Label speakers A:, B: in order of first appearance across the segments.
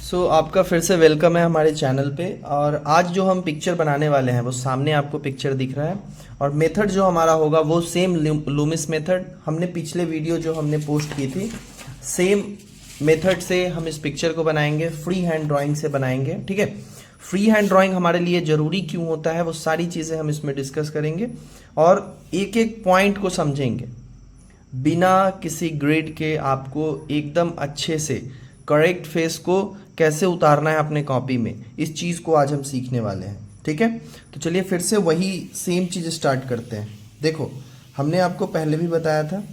A: आपका फिर से वेलकम है हमारे चैनल पे। और आज जो हम पिक्चर बनाने वाले हैं वो सामने आपको पिक्चर दिख रहा है, और मेथड जो हमारा होगा वो सेम लूमिस मेथड। हमने पिछले वीडियो जो हमने पोस्ट की थी सेम मेथड से हम इस पिक्चर को बनाएंगे, फ्री हैंड ड्राइंग से बनाएंगे। ठीक है, फ्री हैंड ड्राइंग हमारे लिए ज़रूरी क्यों होता है वो सारी चीज़ें हम इसमें डिस्कस करेंगे और एक एक पॉइंट को समझेंगे। बिना किसी ग्रिड के आपको एकदम अच्छे से करेक्ट फेस को कैसे उतारना है अपने कॉपी में, इस चीज़ को आज हम सीखने वाले हैं। ठीक है, तो चलिए फिर से वही सेम चीज़ स्टार्ट करते हैं। देखो, हमने आपको पहले भी बताया था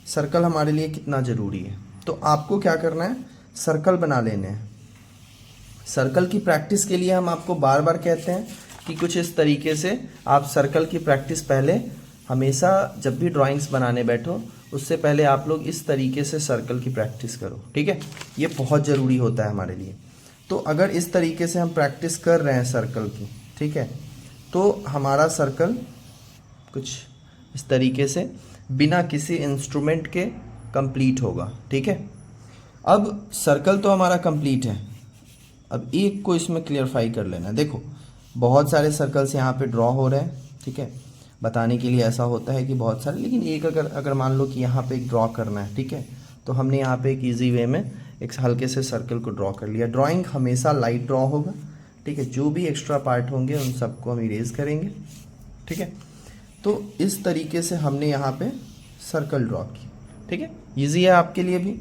A: सर्कल हमारे लिए कितना ज़रूरी है। तो आपको क्या करना है, सर्कल बना लेने हैं। सर्कल की प्रैक्टिस के लिए हम आपको बार बार कहते हैं कि कुछ इस तरीके से आप सर्कल की प्रैक्टिस पहले हमेशा जब भी ड्राइंग्स बनाने बैठो उससे पहले आप लोग इस तरीके से सर्कल की प्रैक्टिस करो। ठीक है, ये बहुत ज़रूरी होता है हमारे लिए। तो अगर इस तरीके से हम प्रैक्टिस कर रहे हैं सर्कल की, ठीक है, तो हमारा सर्कल कुछ इस तरीके से बिना किसी इंस्ट्रूमेंट के कंप्लीट होगा। ठीक है, अब सर्कल तो हमारा कंप्लीट है। अब एक को इसमें क्लियरफाई कर लेना। देखो, बहुत सारे सर्कल्स यहाँ पे ड्रॉ हो रहे हैं। ठीक है, बताने के लिए ऐसा होता है कि बहुत सारे, लेकिन एक अगर मान लो कि यहाँ पे एक ड्रॉ करना है, ठीक है, तो हमने यहाँ पे एक इजी वे में एक हल्के से सर्कल को ड्रॉ कर लिया। ड्राइंग हमेशा लाइट ड्रॉ होगा। ठीक है, जो भी एक्स्ट्रा पार्ट होंगे उन सबको हम इरेज करेंगे। ठीक है, तो इस तरीके से हमने यहाँ पे सर्कल ड्रॉ की। ठीक है, ईजी है आपके लिए भी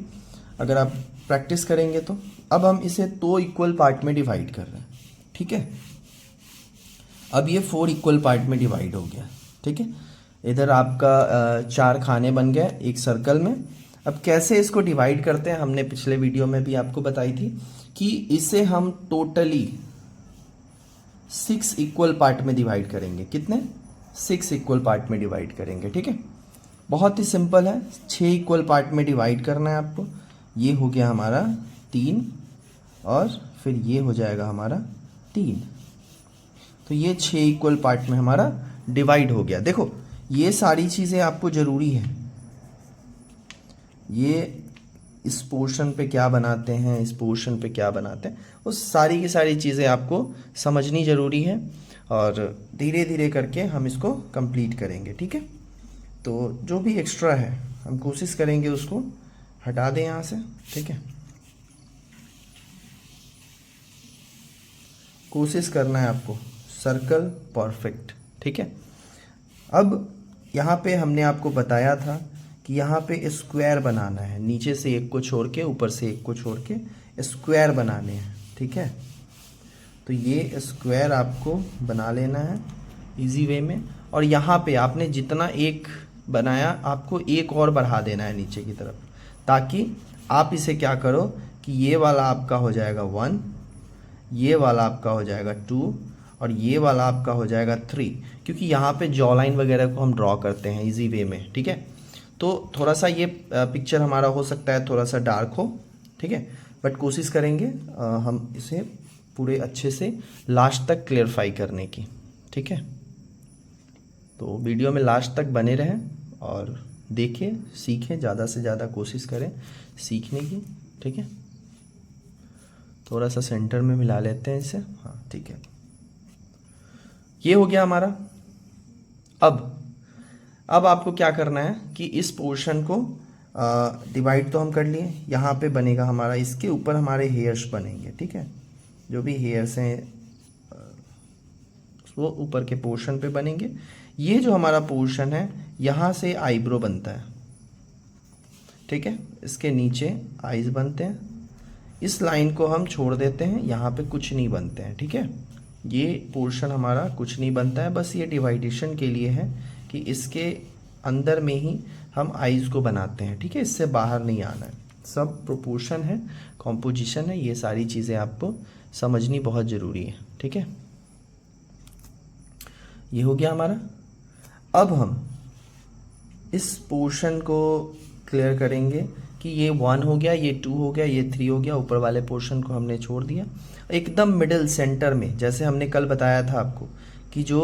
A: अगर आप प्रैक्टिस करेंगे तो। अब हम इसे 2 इक्वल पार्ट में डिवाइड कर रहे हैं। ठीक है, अब ये 4 इक्वल पार्ट में डिवाइड हो गया। ठीक है, इधर आपका 4 खाने बन गए एक सर्कल में। अब कैसे इसको डिवाइड करते हैं हमने पिछले वीडियो में भी आपको बताई थी कि इसे हम टोटली 6 इक्वल पार्ट में डिवाइड करेंगे। कितने? 6 इक्वल पार्ट में डिवाइड करेंगे। ठीक है, बहुत ही सिंपल है, 6 इक्वल पार्ट में डिवाइड करना है आपको। ये हो गया हमारा 3 और फिर ये हो जाएगा हमारा 3। तो ये 6 इक्वल पार्ट में हमारा डिवाइड हो गया। देखो, ये सारी चीज़ें आपको ज़रूरी है। ये इस पोर्शन पे क्या बनाते हैं, इस पोर्शन पे क्या बनाते हैं, वो सारी की सारी चीज़ें आपको समझनी ज़रूरी है और धीरे धीरे करके हम इसको कंप्लीट करेंगे। ठीक है, तो जो भी एक्स्ट्रा है हम कोशिश करेंगे उसको हटा दें यहाँ से। ठीक है, कोशिश करना है आपको सर्कल परफेक्ट। ठीक है, अब यहाँ पे हमने आपको बताया था कि यहाँ पे स्क्वायर बनाना है, नीचे से एक को छोड़ के ऊपर से एक को छोड़ के स्क्वायर बनाने हैं। ठीक है, तो ये स्क्वायर आपको बना लेना है इजी वे में। और यहाँ पे आपने जितना एक बनाया आपको एक और बढ़ा देना है नीचे की तरफ, ताकि आप इसे क्या करो कि ये वाला आपका हो जाएगा 1, ये वाला आपका हो जाएगा 2 और ये वाला आपका हो जाएगा 3, क्योंकि यहाँ पे जॉ लाइन वगैरह को हम ड्रॉ करते हैं इजी वे में। ठीक है, तो थोड़ा सा ये पिक्चर हमारा हो सकता है थोड़ा सा डार्क हो। ठीक है, बट कोशिश करेंगे हम इसे पूरे अच्छे से लास्ट तक क्लियरफाई करने की। ठीक है, तो वीडियो में लास्ट तक बने रहें और देखें, सीखें, ज़्यादा से ज़्यादा कोशिश करें सीखने की। ठीक है, थोड़ा सा सेंटर में मिला लेते हैं इसे। हाँ, ठीक है, ये हो गया हमारा। अब आपको क्या करना है कि इस पोर्शन को डिवाइड तो हम कर लिए, यहाँ पे बनेगा हमारा, इसके ऊपर हमारे हेयर्स बनेंगे। ठीक है, जो भी हेयर्स हैं वो ऊपर के पोर्शन पे बनेंगे। ये जो हमारा पोर्शन है यहाँ से आईब्रो बनता है। ठीक है, इसके नीचे आईज बनते हैं। इस लाइन को हम छोड़ देते हैं, यहाँ पे कुछ नहीं बनते हैं। ठीक है, ये पोर्शन हमारा कुछ नहीं बनता है, बस ये डिवाइडेशन के लिए है कि इसके अंदर में ही हम आईज को बनाते हैं। ठीक है, इससे बाहर नहीं आना है। सब प्रोपोर्शन है, कॉम्पोजिशन है, ये सारी चीज़ें आपको समझनी बहुत ज़रूरी है। ठीक है, ये हो गया हमारा। अब हम इस पोर्शन को क्लियर करेंगे कि ये 1 हो गया, ये 2 हो गया, ये 3 हो गया। ऊपर वाले पोर्शन को हमने छोड़ दिया। एकदम मिडिल सेंटर में, जैसे हमने कल बताया था आपको कि जो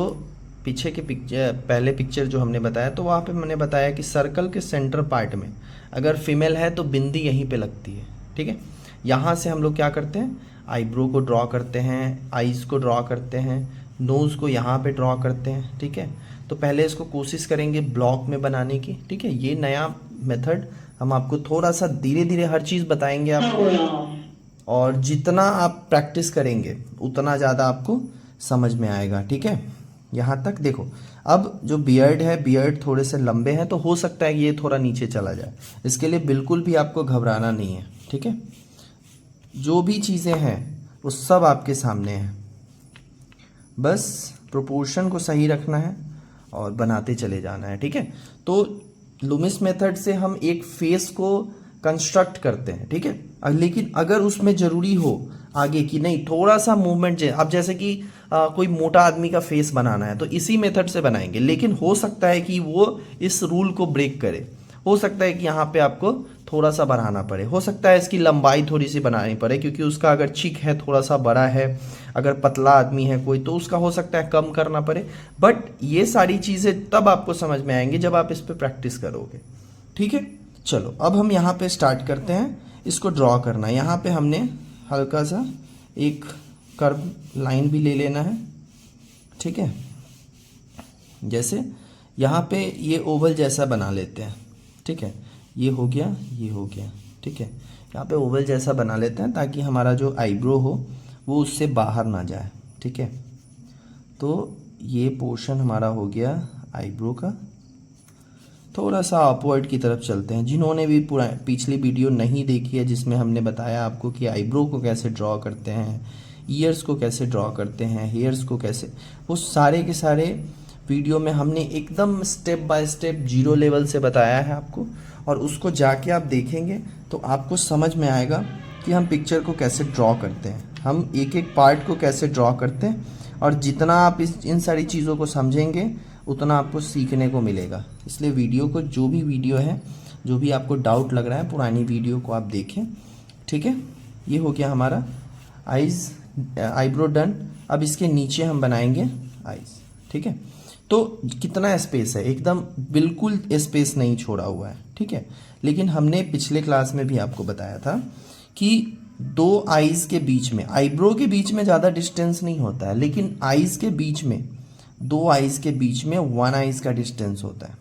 A: पीछे के पहले पिक्चर जो हमने बताया, तो वहाँ पे मैंने बताया कि सर्कल के सेंटर पार्ट में अगर फीमेल है तो बिंदी यहीं पे लगती है। ठीक है, यहाँ से हम लोग क्या करते हैं, आईब्रो को ड्रॉ करते हैं, आईज़ को ड्रॉ करते हैं, नोज़ को यहाँ पे ड्रॉ करते हैं। ठीक है, तो पहले इसको कोशिश करेंगे ब्लॉक में बनाने की। ठीक है, ये नया मेथड हम आपको थोड़ा सा धीरे धीरे हर चीज़ बताएंगे आपको, और जितना आप प्रैक्टिस करेंगे उतना ज़्यादा आपको समझ में आएगा। ठीक है, यहाँ तक देखो। अब जो बियर्ड है, बियर्ड थोड़े से लंबे हैं तो हो सकता है ये थोड़ा नीचे चला जाए, इसके लिए बिल्कुल भी आपको घबराना नहीं है। ठीक है, जो भी चीज़ें हैं वो सब आपके सामने हैं, बस प्रोपोर्शन को सही रखना है और बनाते चले जाना है। ठीक है, तो लूमिस मेथड से हम एक फेस को कंस्ट्रक्ट करते हैं। ठीक है, लेकिन अगर उसमें ज़रूरी हो आगे की नहीं थोड़ा सा मूवमेंट, अब जैसे कि कोई मोटा आदमी का फेस बनाना है तो इसी मेथड से बनाएंगे, लेकिन हो सकता है कि वो इस रूल को ब्रेक करे, हो सकता है कि यहाँ पे आपको थोड़ा सा बढ़ाना पड़े, हो सकता है इसकी लंबाई थोड़ी सी बनानी पड़े, क्योंकि उसका अगर चिक है थोड़ा सा बड़ा है, अगर पतला आदमी है कोई तो उसका हो सकता है कम करना पड़े। बट ये सारी चीज़ें तब आपको समझ में आएंगी जब आप इस पर प्रैक्टिस करोगे। ठीक है, चलो अब हम यहाँ पे स्टार्ट करते हैं, इसको ड्रॉ करना है। यहाँ पे हमने हल्का सा एक कर्व लाइन भी ले लेना है। ठीक है, जैसे यहाँ पे ये ओवल जैसा बना लेते हैं। ठीक है, ये हो गया, ये हो गया। ठीक है, यहाँ पे ओवल जैसा बना लेते हैं ताकि हमारा जो आईब्रो हो वो उससे बाहर ना जाए। ठीक है, तो ये पोर्शन हमारा हो गया आईब्रो का। थोड़ा सा अपवर्ड की तरफ चलते हैं। जिन्होंने भी पूरा पिछली वीडियो नहीं देखी है जिसमें हमने बताया आपको कि आईब्रो को कैसे ड्रॉ करते हैं, ईयर्स को कैसे ड्रॉ करते हैं, हेयर्स को कैसे, वो सारे के सारे वीडियो में हमने एकदम step by step zero level से बताया है आपको, और उसको जाके आप देखेंगे तो आपको समझ में आएगा कि हम पिक्चर को कैसे ड्रॉ करते हैं, हम एक एक पार्ट को कैसे ड्रॉ करते हैं। और जितना आप इन सारी चीज़ों को समझेंगे उतना आपको सीखने को मिलेगा। इसलिए वीडियो को, जो भी वीडियो है, जो भी आपको डाउट लग रहा है पुरानी वीडियो को आप देखें। ठीक है, ये हो गया हमारा आईब्रो डन। अब इसके नीचे हम बनाएंगे आईज। ठीक है, तो कितना स्पेस है, एकदम बिल्कुल स्पेस नहीं छोड़ा हुआ है। ठीक है, लेकिन हमने पिछले क्लास में भी आपको बताया था कि दो आईज के बीच में, आईब्रो के बीच में ज़्यादा डिस्टेंस नहीं होता है, लेकिन आईज के बीच में, दो आईज के बीच में वन आईज का डिस्टेंस होता है।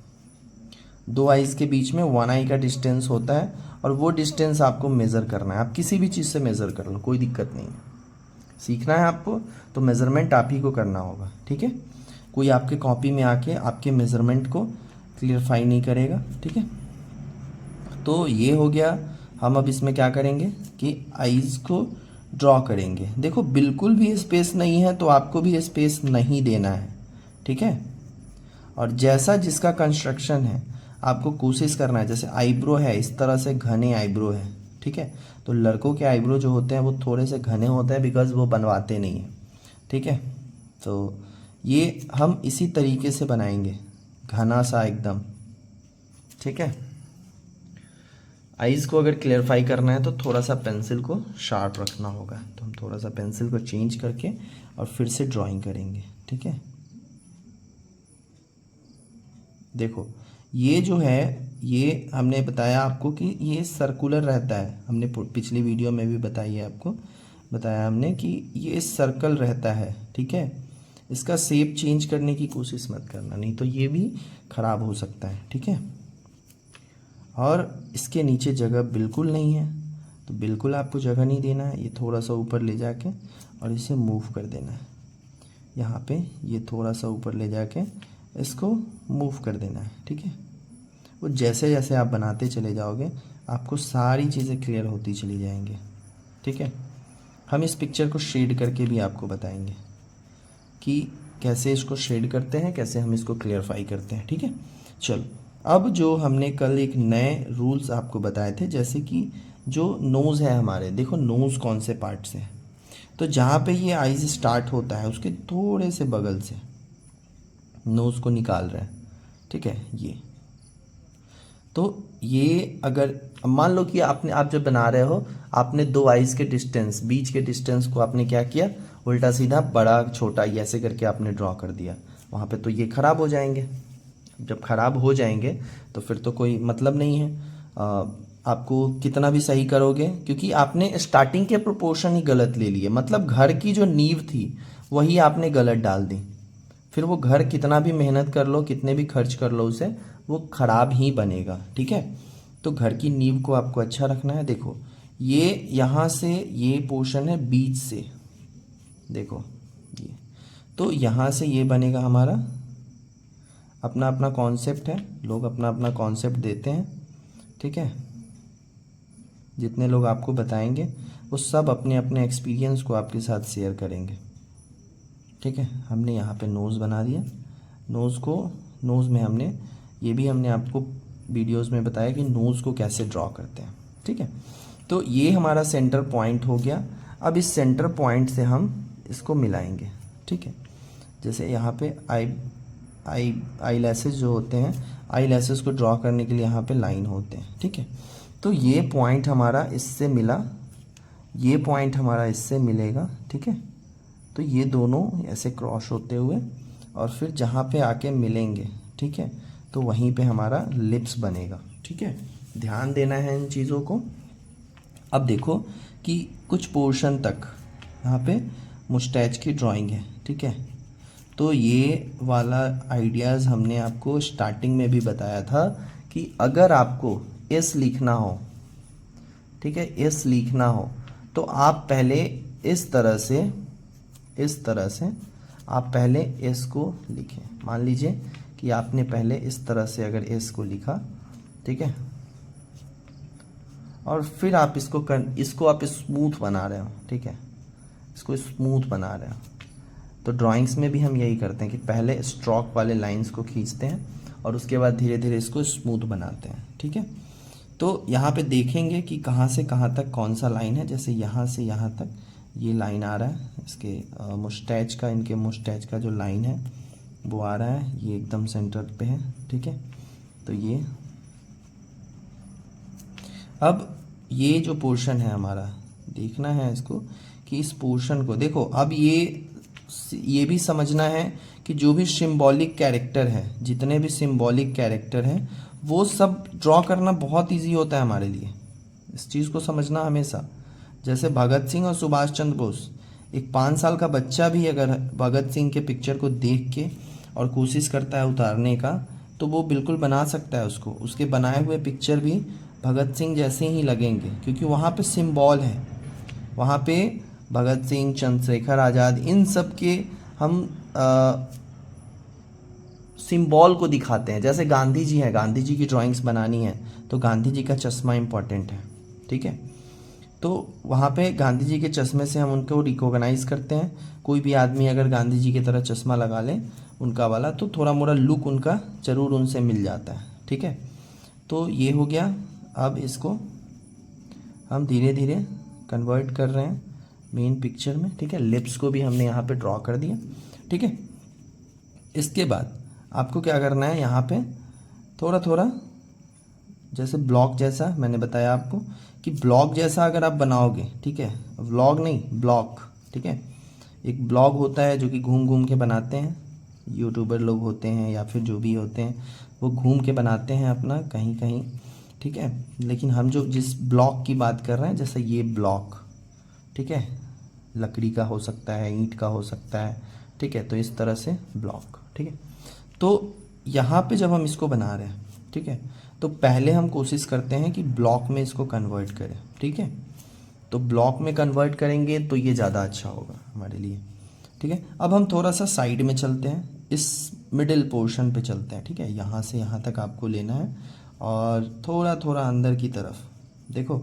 A: दो आईज के बीच में वन आई का डिस्टेंस होता है, और वो डिस्टेंस आपको मेज़र करना है। आप किसी भी चीज़ से मेज़र कर लो, कोई दिक्कत नहीं है। सीखना है आपको तो मेज़रमेंट आप ही को करना होगा। ठीक है, कोई आपके कॉपी में आके आपके मेज़रमेंट को क्लियरफाई नहीं करेगा। ठीक है, तो ये हो गया। हम अब इसमें क्या करेंगे कि आईज को ड्रॉ करेंगे। देखो बिल्कुल भी स्पेस नहीं है तो आपको भी स्पेस नहीं देना है। ठीक है, और जैसा जिसका कंस्ट्रक्शन है आपको कोशिश करना है, जैसे आईब्रो है इस तरह से घने आईब्रो है। ठीक है, तो लड़कों के आईब्रो जो होते हैं वो थोड़े से घने होते हैं, बिकॉज वो बनवाते नहीं हैं। ठीक है, तो ये हम इसी तरीके से बनाएंगे, घना सा एकदम। ठीक है, आईज़ को अगर क्लियरफाई करना है तो थोड़ा सा पेंसिल को शार्प रखना होगा, तो हम थोड़ा सा पेंसिल को चेंज करके और फिर से ड्राइंग करेंगे। ठीक है, देखो ये जो है, ये हमने बताया आपको कि ये सर्कुलर रहता है, हमने पिछली वीडियो में भी बताई है आपको, बताया हमने कि ये सर्कल रहता है। ठीक है, इसका शेप चेंज करने की कोशिश मत करना, नहीं तो ये भी ख़राब हो सकता है। ठीक है, और इसके नीचे जगह बिल्कुल नहीं है तो बिल्कुल आपको जगह नहीं देना है, ये थोड़ा सा ऊपर ले जाके और इसे मूव कर देना है। यहाँ पे ये थोड़ा सा ऊपर ले जाके इसको मूव कर देना है। ठीक है, वो जैसे जैसे आप बनाते चले जाओगे आपको सारी चीज़ें क्लियर होती चली जाएंगी। ठीक है, हम इस पिक्चर को शेड करके भी आपको बताएंगे कि कैसे इसको शेड करते हैं, कैसे हम इसको क्लियरफाई करते हैं। ठीक है, चलो अब जो हमने कल एक नए रूल्स आपको बताए थे, जैसे कि जो नोज़ है हमारे, देखो नोज़ कौन से पार्ट से है, तो जहाँ पे ये आईज स्टार्ट होता है उसके थोड़े से बगल से नोज़ को निकाल रहे हैं। ठीक है, ये तो ये अगर मान लो कि आप जब बना रहे हो, आपने दो आईज के डिस्टेंस, बीच के डिस्टेंस को आपने क्या किया, उल्टा सीधा बड़ा छोटा ऐसे करके आपने ड्रॉ कर दिया वहाँ पे, तो ये ख़राब हो जाएंगे। जब ख़राब हो जाएंगे तो फिर तो कोई मतलब नहीं है। आपको कितना भी सही करोगे, क्योंकि आपने स्टार्टिंग के प्रोपोर्शन ही गलत ले लिए, मतलब घर की जो नींव थी वही आपने गलत डाल दी। फिर वो घर कितना भी मेहनत कर लो, कितने भी खर्च कर लो उसे, वो खराब ही बनेगा। ठीक है, तो घर की नींव को आपको अच्छा रखना है। देखो ये यहाँ से ये पोर्शन है बीच से, देखो ये, तो यहाँ से ये बनेगा हमारा। अपना अपना कॉन्सेप्ट है, लोग अपना अपना कॉन्सेप्ट देते हैं। ठीक है, जितने लोग आपको बताएंगे वो सब अपने अपने एक्सपीरियंस को आपके साथ शेयर करेंगे। ठीक है, हमने यहाँ पे नोज़ बना दिया। नोज़ में हमने ये भी हमने आपको वीडियोस में बताया कि नोज़ को कैसे ड्रॉ करते हैं। ठीक है, तो ये हमारा सेंटर पॉइंट हो गया। अब इस सेंटर पॉइंट से हम इसको मिलाएंगे। ठीक है, जैसे यहाँ पे आई लैसेस जो होते हैं, आई लैसेस को ड्रॉ करने के लिए यहाँ पे लाइन होते हैं। ठीक है, तो ये पॉइंट हमारा इससे मिला, ये पॉइंट हमारा इससे मिलेगा। ठीक है, तो ये दोनों ऐसे क्रॉस होते हुए और फिर जहाँ पे आके मिलेंगे, ठीक है, तो वहीं पे हमारा लिप्स बनेगा। ठीक है, ध्यान देना है इन चीज़ों को। अब देखो कि कुछ पोर्शन तक यहाँ पे मुस्टैच की ड्राइंग है। ठीक है, तो ये वाला आइडियाज़ हमने आपको स्टार्टिंग में भी बताया था कि अगर आपको एस लिखना हो, ठीक है, एस लिखना हो तो आप पहले इस तरह से आप पहले एस को लिखें। मान लीजिए कि आपने पहले इस तरह से अगर एस को लिखा, ठीक है, और फिर आप इसको आप स्मूथ बना रहे हो। ठीक है, इसको स्मूथ बना रहे हो, तो ड्राइंग्स में भी हम यही करते हैं कि पहले स्ट्रोक वाले लाइंस को खींचते हैं और उसके बाद धीरे धीरे इसको स्मूथ बनाते हैं। ठीक है, तो यहाँ पे देखेंगे कि कहाँ से कहाँ तक कौन सा लाइन है। जैसे यहाँ से यहाँ तक ये लाइन आ रहा है, इसके मुस्टैच का, इनके मुस्टैच का जो लाइन है वो आ रहा है, ये एकदम सेंटर पे है। ठीक है, तो ये अब ये जो पोर्शन है हमारा, देखना है इसको कि इस पोर्शन को देखो। अब ये भी समझना है कि जो भी सिंबॉलिक कैरेक्टर है, जितने भी सिंबॉलिक कैरेक्टर हैं, वो सब ड्रॉ करना बहुत इजी होता है हमारे लिए। इस चीज़ को समझना हमेशा। जैसे भगत सिंह और सुभाष चंद्र बोस, एक 5 साल का बच्चा भी अगर भगत सिंह के पिक्चर को देख के और कोशिश करता है उतारने का, तो वो बिल्कुल बना सकता है उसको। उसके बनाए हुए पिक्चर भी भगत सिंह जैसे ही लगेंगे, क्योंकि वहाँ पे सिंबल है। वहाँ पे भगत सिंह, चंद्रशेखर आज़ाद, इन सब के हम सिंबल को दिखाते हैं। जैसे गांधी जी हैं, गांधी जी की ड्राइंग्स बनानी है तो गांधी जी का चश्मा इम्पॉर्टेंट है। ठीक है, तो वहाँ पे गांधी जी के चश्मे से हम उनको रिकॉग्नाइज करते हैं। कोई भी आदमी अगर गांधी जी की तरह चश्मा लगा ले उनका वाला, तो थोड़ा मोड़ा लुक उनका ज़रूर उनसे मिल जाता है। ठीक है, तो ये हो गया। अब इसको हम धीरे धीरे कन्वर्ट कर रहे हैं मेन पिक्चर में। ठीक है, लिप्स को भी हमने यहाँ पे ड्रॉ कर दिया। ठीक है, इसके बाद आपको क्या करना है, यहाँ पे थोड़ा थोड़ा जैसे ब्लॉक जैसा मैंने बताया आपको कि ब्लॉक जैसा अगर आप बनाओगे, ठीक है, व्लॉग नहीं ब्लॉक। ठीक है, एक ब्लॉग होता है जो कि घूम घूम के बनाते हैं, यूट्यूबर लोग होते हैं या फिर जो भी होते हैं, वो घूम के बनाते हैं अपना कहीं कहीं। ठीक है, लेकिन हम जो जिस ब्लॉक की बात कर रहे हैं, जैसे ये ब्लॉक, ठीक है, लकड़ी का हो सकता है, ईंट का हो सकता है। ठीक है, तो इस तरह से ब्लॉक। ठीक है, तो यहाँ पे जब हम इसको बना रहे हैं, ठीक है, तो पहले हम कोशिश करते हैं कि ब्लॉक में इसको कन्वर्ट करें। ठीक है, तो ब्लॉक में कन्वर्ट करेंगे तो ये ज़्यादा अच्छा होगा हमारे लिए। ठीक है, अब हम थोड़ा सा साइड में चलते हैं, इस मिडिल पोर्शन पे चलते हैं। ठीक है, यहाँ से यहाँ तक आपको लेना है और थोड़ा थोड़ा अंदर की तरफ। देखो,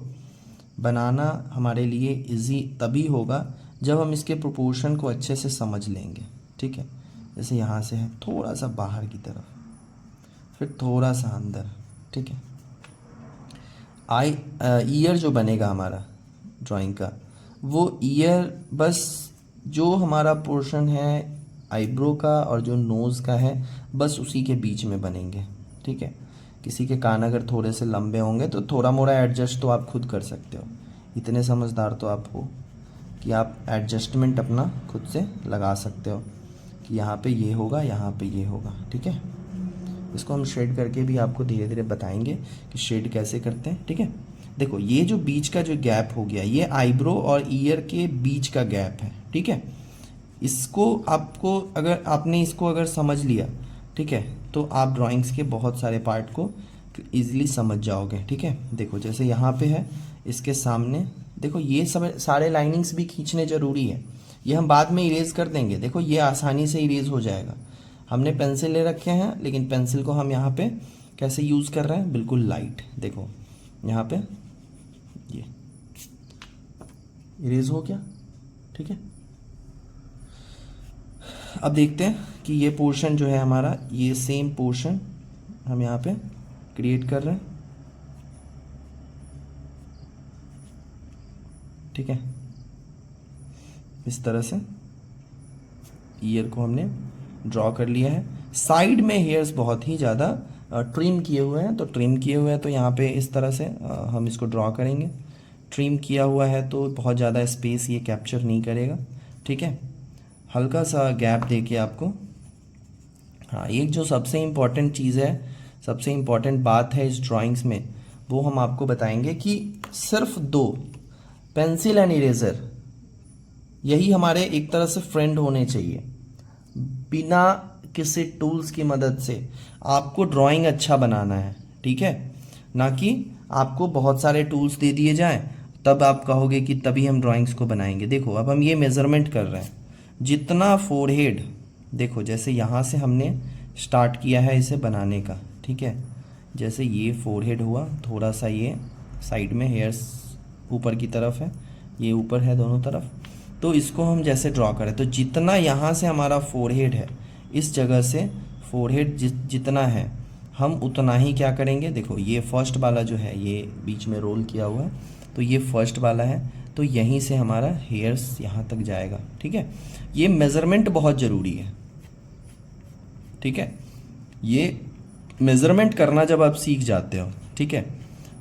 A: बनाना हमारे लिए इजी तभी होगा जब हम इसके प्रोपोर्शन को अच्छे से समझ लेंगे। ठीक है, जैसे यहाँ से है थोड़ा सा बाहर की तरफ, फिर थोड़ा सा अंदर। ठीक है, ईयर जो बनेगा हमारा ड्राइंग का, वो ईयर बस जो हमारा पोर्शन है आईब्रो का और जो नोज़ का है, बस उसी के बीच में बनेंगे। ठीक है, किसी के कान अगर थोड़े से लंबे होंगे तो थोड़ा मोड़ा एडजस्ट तो आप खुद कर सकते हो। इतने समझदार तो आप हो कि आप एडजस्टमेंट अपना खुद से लगा सकते हो कि यहाँ पे ये होगा, यहाँ पे ये होगा। ठीक है, इसको हम शेड करके भी आपको धीरे धीरे बताएंगे कि शेड कैसे करते हैं। ठीक है, देखो ये जो बीच का जो गैप हो गया, ये आईब्रो और ईयर के बीच का गैप है, ठीक है। इसको आपको अगर आपने इसको अगर समझ लिया, ठीक है, तो आप ड्राइंग्स के बहुत सारे पार्ट को इजीली समझ जाओगे, ठीक है। देखो जैसे यहाँ पे है, इसके सामने देखो ये सब सारे लाइनिंग्स भी खींचने ज़रूरी है, ये हम बाद में इरेज कर देंगे। देखो ये आसानी से इरेज हो जाएगा। हमने पेंसिल ले रखे हैं, लेकिन पेंसिल को हम यहाँ पे कैसे यूज़ कर रहे हैं, बिल्कुल लाइट। देखो यहाँ पे ये इरेज हो गया, ठीक है। अब देखते हैं कि ये पोर्शन जो है हमारा, ये सेम पोर्शन हम यहाँ पे क्रिएट कर रहे हैं, ठीक है। इस तरह से ईयर को हमने ड्रॉ कर लिया है। साइड में हेयर्स बहुत ही ज़्यादा ट्रिम किए हुए हैं, तो ट्रिम किए हुए हैं तो यहाँ पे इस तरह से हम इसको ड्रॉ करेंगे। ट्रिम किया हुआ है तो बहुत ज़्यादा स्पेस ये कैप्चर नहीं करेगा, ठीक है। हल्का सा गैप देके आपको, हाँ, एक जो सबसे इम्पॉर्टेंट चीज़ है, सबसे इम्पॉर्टेंट बात है इस ड्राइंग्स में, वो हम आपको बताएंगे कि सिर्फ दो पेंसिल एंड इरेज़र, यही हमारे एक तरह से फ्रेंड होने चाहिए। बिना किसी टूल्स की मदद से आपको ड्राइंग अच्छा बनाना है, ठीक है, ना कि आपको बहुत सारे टूल्स दे दिए जाएं तब आप कहोगे कि तभी हम ड्राइंग्स को बनाएंगे। देखो अब हम ये मेज़रमेंट कर रहे हैं, जितना फोरहेड, देखो जैसे यहाँ से हमने स्टार्ट किया है इसे बनाने का, ठीक है। जैसे ये फोरहेड हुआ, थोड़ा सा ये साइड में हेयर्स ऊपर की तरफ है, ये ऊपर है दोनों तरफ, तो इसको हम जैसे ड्रॉ करें तो जितना यहाँ से हमारा फोरहेड है, इस जगह से फोरहेड जितना है हम उतना ही क्या करेंगे। देखो ये फर्स्ट वाला जो है ये बीच में रोल किया हुआ है, तो ये फर्स्ट वाला है, तो यहीं से हमारा हेयर्स यहाँ तक जाएगा, ठीक है। ये मेज़रमेंट बहुत ज़रूरी है, ठीक है। ये मेज़रमेंट करना जब आप सीख जाते हो, ठीक है,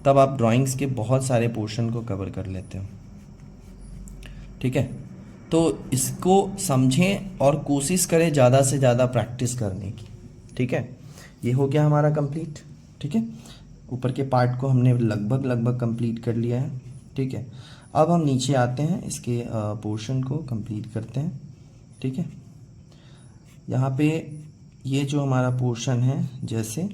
A: तब आप ड्राइंग्स के बहुत सारे पोर्शन को कवर कर लेते हो, ठीक है। तो इसको समझें और कोशिश करें ज़्यादा से ज़्यादा प्रैक्टिस करने की, ठीक है। ये हो गया हमारा कंप्लीट, ठीक है। ऊपर के पार्ट को हमने लगभग कंप्लीट कर लिया है, ठीक है। अब हम नीचे आते हैं, इसके पोर्शन को कंप्लीट करते हैं, ठीक है। यहाँ पे ये जो हमारा पोर्शन है, जैसे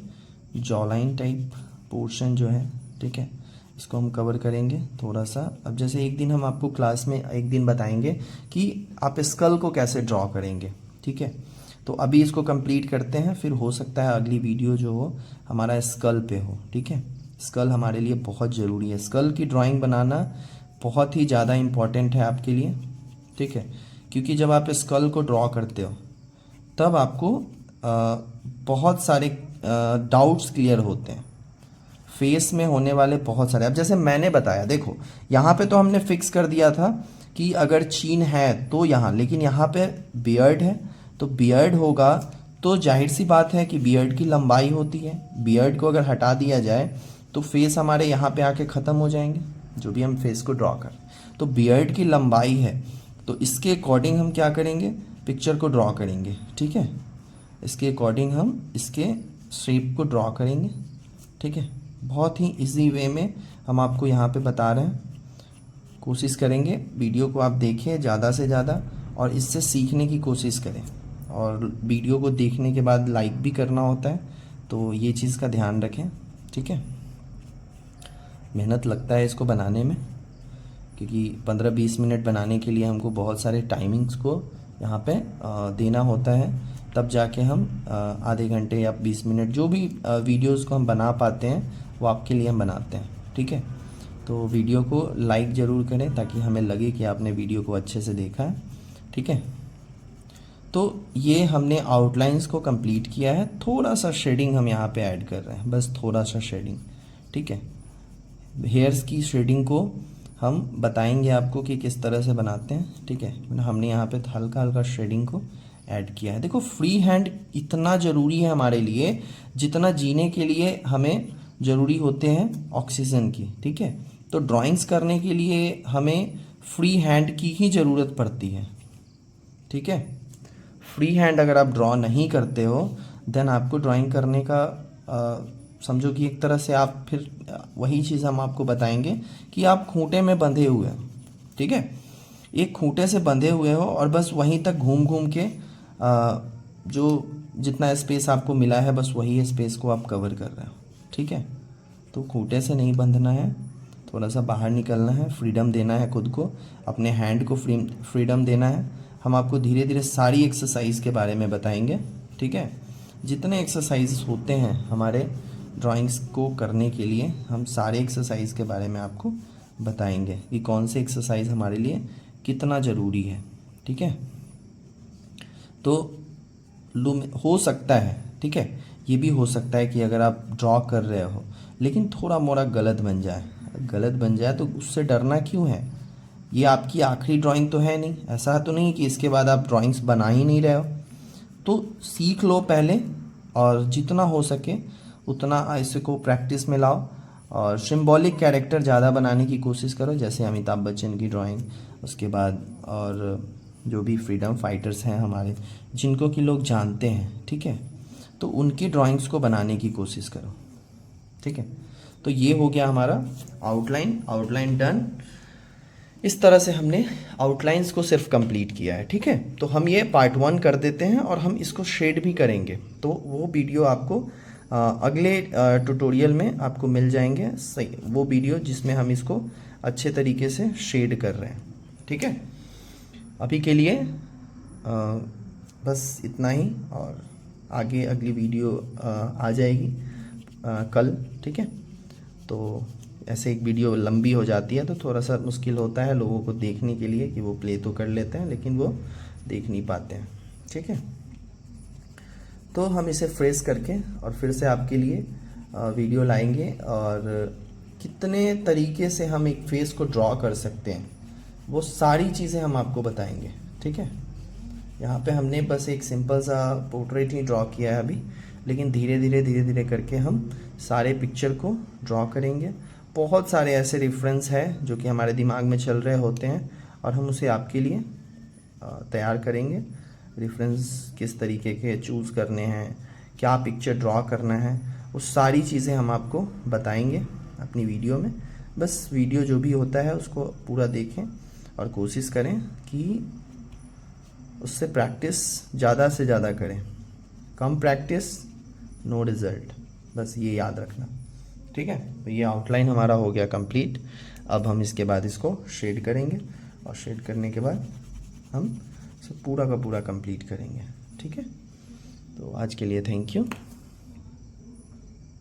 A: जॉलाइन टाइप पोर्शन जो है, ठीक है, इसको हम कवर करेंगे थोड़ा सा। अब जैसे एक दिन हम आपको क्लास में एक दिन बताएंगे कि आप स्कल को कैसे ड्रॉ करेंगे, ठीक है। तो अभी इसको कंप्लीट करते हैं, फिर हो सकता है अगली वीडियो जो हो हमारा स्कल पे हो, ठीक है। स्कल हमारे लिए बहुत ज़रूरी है, स्कल की ड्राइंग बनाना बहुत ही ज़्यादा इम्पॉर्टेंट है आपके लिए, ठीक है। क्योंकि जब आप स्कल को ड्रॉ करते हो तब आपको बहुत सारे डाउट्स क्लियर होते हैं, फेस में होने वाले बहुत सारे। अब जैसे मैंने बताया, देखो यहाँ पे तो हमने फिक्स कर दिया था कि अगर चीन है तो यहाँ, लेकिन यहाँ पे बियर्ड है, तो बियर्ड होगा तो जाहिर सी बात है कि बियर्ड की लंबाई होती है। बियर्ड को अगर हटा दिया जाए तो फेस हमारे यहाँ पे आके ख़त्म हो जाएंगे, जो भी हम फेस को ड्रॉ करें। तो बियर्ड की लंबाई है, तो इसके अकॉर्डिंग हम क्या करेंगे, पिक्चर को ड्रॉ करेंगे, ठीक है। इसके अकॉर्डिंग हम इसके शेप को ड्रॉ करेंगे, ठीक है। बहुत ही इजी वे में हम आपको यहाँ पे बता रहे हैं। कोशिश करेंगे वीडियो को आप देखें ज़्यादा से ज़्यादा और इससे सीखने की कोशिश करें, और वीडियो को देखने के बाद लाइक भी करना होता है, तो ये चीज़ का ध्यान रखें, ठीक है। मेहनत लगता है इसको बनाने में, क्योंकि 15-20 मिनट बनाने के लिए हमको बहुत सारे टाइमिंग्स को यहाँ पे देना होता है, तब जाके हम आधे घंटे या 20 मिनट जो भी वीडियोस को हम बना पाते हैं वो आपके लिए हम बनाते हैं, ठीक है। तो वीडियो को लाइक ज़रूर करें ताकि हमें लगे कि आपने वीडियो को अच्छे से देखा है, ठीक है। तो ये हमने आउटलाइंस को कंप्लीट किया है, थोड़ा सा शेडिंग हम यहाँ पे ऐड कर रहे हैं, बस थोड़ा सा शेडिंग, ठीक है। हेयर्स की शेडिंग को हम बताएंगे आपको कि किस तरह से बनाते हैं, ठीक है। हमने यहाँ पे हल्का हल्का शेडिंग को ऐड किया है। देखो फ्री हैंड इतना ज़रूरी है हमारे लिए जितना जीने के लिए हमें ज़रूरी होते हैं ऑक्सीजन की, ठीक है। तो ड्राइंग्स करने के लिए हमें फ्री हैंड की ही ज़रूरत पड़ती है, ठीक है। फ्री हैंड अगर आप ड्रॉ नहीं करते हो देन आपको ड्राइंग करने का समझो कि एक तरह से आप फिर वही चीज़ हम आपको बताएंगे कि आप खूंटे में बंधे हुए हो, ठीक है, एक खूंटे से बंधे हुए हो और बस वहीं तक घूम घूम के जो जितना स्पेस आपको मिला है बस वही स्पेस को आप कवर कर रहे हो, ठीक है। तो खूंटे से नहीं बंधना है, थोड़ा सा बाहर निकलना है, फ्रीडम देना है खुद को, अपने हैंड को फ्रीडम देना है। हम आपको धीरे धीरे सारी एक्सरसाइज के बारे में बताएंगे, ठीक है। जितने एक्सरसाइज होते हैं हमारे ड्राइंग्स को करने के लिए, हम सारे एक्सरसाइज के बारे में आपको बताएंगे कि कौन से एक्सरसाइज हमारे लिए कितना ज़रूरी है, ठीक है। तो हो सकता है, ठीक है, ये भी हो सकता है कि अगर आप ड्रॉ कर रहे हो लेकिन थोड़ा मोड़ा गलत बन जाए तो उससे डरना क्यों है। ये आपकी आखिरी ड्राइंग तो है नहीं, ऐसा तो नहीं कि इसके बाद आप ड्राइंग्स बना ही नहीं रहे हो। तो सीख लो पहले और जितना हो सके उतना इसको प्रैक्टिस में लाओ और सिंबॉलिक कैरेक्टर ज़्यादा बनाने की कोशिश करो, जैसे अमिताभ बच्चन की ड्राइंग, उसके बाद और जो भी फ्रीडम फाइटर्स हैं हमारे जिनको कि लोग जानते हैं, ठीक है, तो उनकी ड्राइंग्स को बनाने की कोशिश करो, ठीक है। तो ये हो गया हमारा आउटलाइन डन। इस तरह से हमने आउटलाइंस को सिर्फ कंप्लीट किया है, ठीक है। तो हम ये पार्ट 1 कर देते हैं और हम इसको शेड भी करेंगे, तो वो वीडियो आपको अगले ट्यूटोरियल में आपको मिल जाएंगे, सही वो वीडियो जिसमें हम इसको अच्छे तरीके से शेड कर रहे हैं, ठीक है। अभी के लिए बस इतना ही और आगे अगली वीडियो आ जाएगी कल, ठीक है। तो ऐसे एक वीडियो लंबी हो जाती है तो थोड़ा सा मुश्किल होता है लोगों को देखने के लिए कि वो प्ले तो कर लेते हैं लेकिन वो देख नहीं पाते हैं, ठीक है। तो हम इसे फ्रेश करके और फिर से आपके लिए वीडियो लाएंगे और कितने तरीके से हम एक फेस को ड्रॉ कर सकते हैं वो सारी चीज़ें हम आपको बताएंगे, ठीक है। यहाँ पे हमने बस एक सिंपल सा पोर्ट्रेट ही ड्रॉ किया है अभी, लेकिन धीरे धीरे करके हम सारे पिक्चर को ड्रॉ करेंगे। बहुत सारे ऐसे रेफरेंस हैं जो कि हमारे दिमाग में चल रहे होते हैं और हम उसे आपके लिए तैयार करेंगे। रेफरेंस किस तरीके के चूज़ करने हैं, क्या पिक्चर ड्रॉ करना है, वो सारी चीज़ें हम आपको बताएंगे अपनी वीडियो में। बस वीडियो जो भी होता है उसको पूरा देखें और कोशिश करें कि उससे प्रैक्टिस ज़्यादा से ज़्यादा करें। कम प्रैक्टिस नो रिज़ल्ट, बस ये याद रखना, ठीक है। तो ये आउटलाइन हमारा हो गया कंप्लीट। अब हम इसके बाद इसको शेड करेंगे और शेड करने के बाद हम सब पूरा का पूरा कंप्लीट करेंगे, ठीक है। तो आज के लिए थैंक यू।